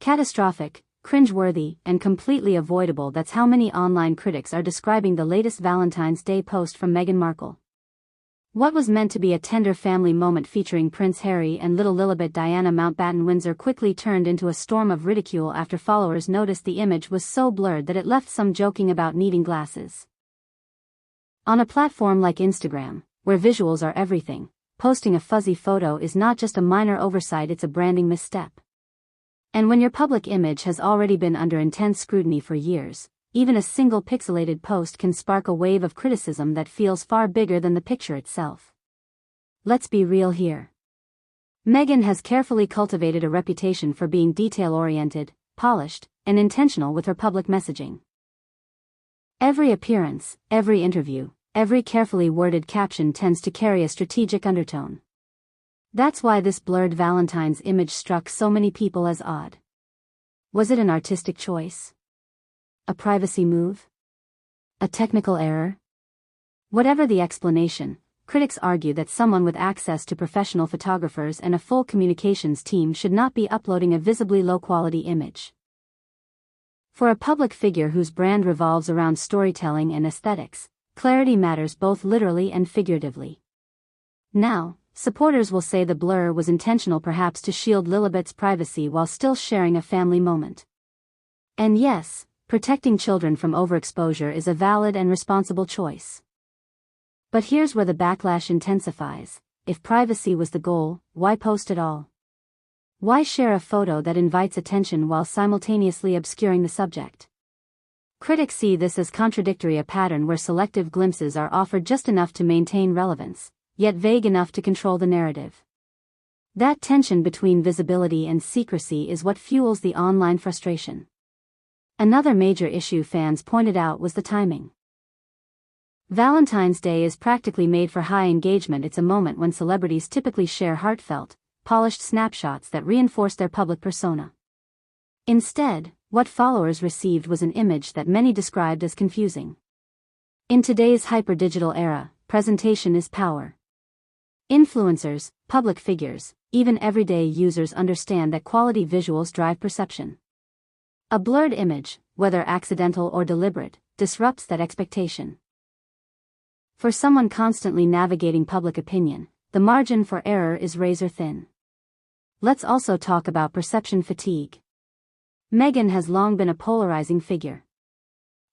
Catastrophic, cringeworthy, and completely avoidable. That's how many online critics are describing the latest Valentine's Day post from Meghan Markle. What was meant to be a tender family moment featuring Prince Harry and little Lilibet Diana Mountbatten-Windsor quickly turned into a storm of ridicule after followers noticed the image was so blurred that it left some joking about needing glasses. On a platform like Instagram, where visuals are everything, posting a fuzzy photo is not just a minor oversight, it's a branding misstep. And when your public image has already been under intense scrutiny for years, even a single pixelated post can spark a wave of criticism that feels far bigger than the picture itself. Let's be real here. Meghan has carefully cultivated a reputation for being detail-oriented, polished, and intentional with her public messaging. Every appearance, every interview, every carefully worded caption tends to carry a strategic undertone. That's why this blurred Valentine's image struck so many people as odd. Was it an artistic choice? A privacy move? A technical error? Whatever the explanation, critics argue that someone with access to professional photographers and a full communications team should not be uploading a visibly low-quality image. For a public figure whose brand revolves around storytelling and aesthetics, clarity matters both literally and figuratively. Now, supporters will say the blur was intentional, perhaps to shield Lilibet's privacy while still sharing a family moment. And yes, protecting children from overexposure is a valid and responsible choice. But here's where the backlash intensifies. If privacy was the goal, why post at all? Why share a photo that invites attention while simultaneously obscuring the subject? Critics see this as contradictory, a pattern where selective glimpses are offered just enough to maintain relevance, yet vague enough to control the narrative. That tension between visibility and secrecy is what fuels the online frustration. Another major issue fans pointed out was the timing. Valentine's Day is practically made for high engagement. It's a moment when celebrities typically share heartfelt, polished snapshots that reinforce their public persona. Instead, what followers received was an image that many described as confusing. In today's hyper-digital era, presentation is power. Influencers, public figures, even everyday users understand that quality visuals drive perception. A blurred image, whether accidental or deliberate, disrupts that expectation. For someone constantly navigating public opinion, the margin for error is razor thin. Let's also talk about perception fatigue. Meghan has long been a polarizing figure.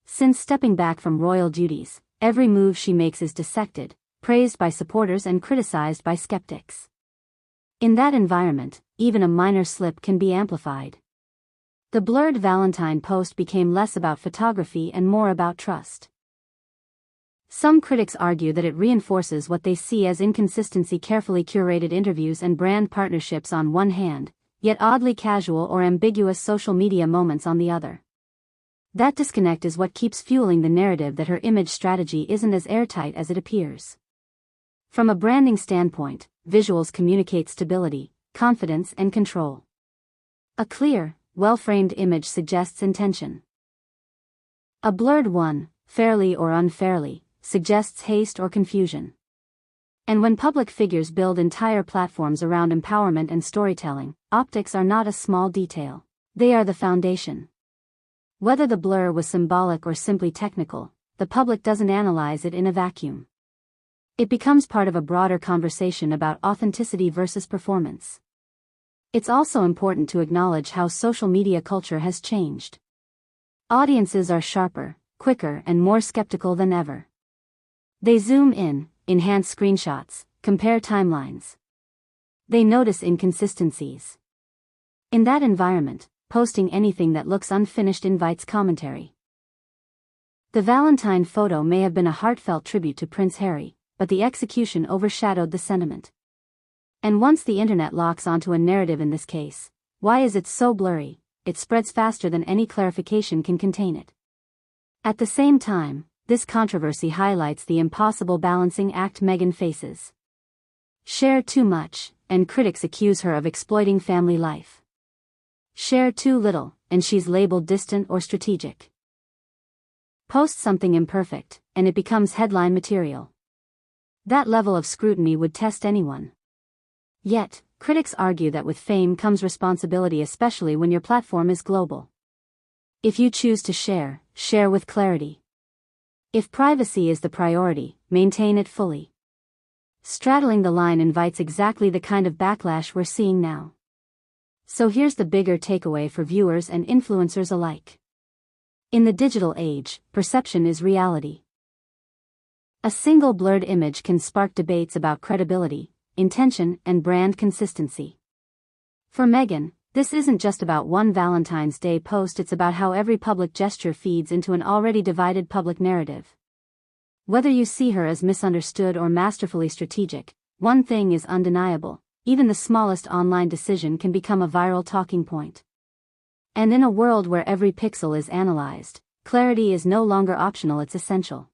Since stepping back from royal duties, every move she makes is dissected, praised by supporters and criticized by skeptics. In that environment, even a minor slip can be amplified. The blurred Valentine post became less about photography and more about trust. Some critics argue that it reinforces what they see as inconsistency: carefully curated interviews and brand partnerships on one hand, yet oddly casual or ambiguous social media moments on the other. That disconnect is what keeps fueling the narrative that her image strategy isn't as airtight as it appears. From a branding standpoint, visuals communicate stability, confidence, and control. A clear, well-framed image suggests intention. A blurred one, fairly or unfairly, suggests haste or confusion. And when public figures build entire platforms around empowerment and storytelling, optics are not a small detail. They are the foundation. Whether the blur was symbolic or simply technical, the public doesn't analyze it in a vacuum. It becomes part of a broader conversation about authenticity versus performance. It's also important to acknowledge how social media culture has changed. Audiences are sharper, quicker, and more skeptical than ever. They zoom in, enhance screenshots, compare timelines. They notice inconsistencies. In that environment, posting anything that looks unfinished invites commentary. The Valentine photo may have been a heartfelt tribute to Prince Harry, but the execution overshadowed the sentiment. And once the internet locks onto a narrative, in this case, why is it so blurry, it spreads faster than any clarification can contain it. At the same time, this controversy highlights the impossible balancing act Meghan faces. Share too much, and critics accuse her of exploiting family life. Share too little, and she's labeled distant or strategic. Post something imperfect, and it becomes headline material. That level of scrutiny would test anyone. Yet, critics argue that with fame comes responsibility, especially when your platform is global. If you choose to share, share with clarity. If privacy is the priority, maintain it fully. Straddling the line invites exactly the kind of backlash we're seeing now. So here's the bigger takeaway for viewers and influencers alike. In the digital age, perception is reality. A single blurred image can spark debates about credibility, intention, and brand consistency. For Meghan, this isn't just about one Valentine's Day post, it's about how every public gesture feeds into an already divided public narrative. Whether you see her as misunderstood or masterfully strategic, one thing is undeniable: even the smallest online decision can become a viral talking point. And in a world where every pixel is analyzed, clarity is no longer optional, it's essential.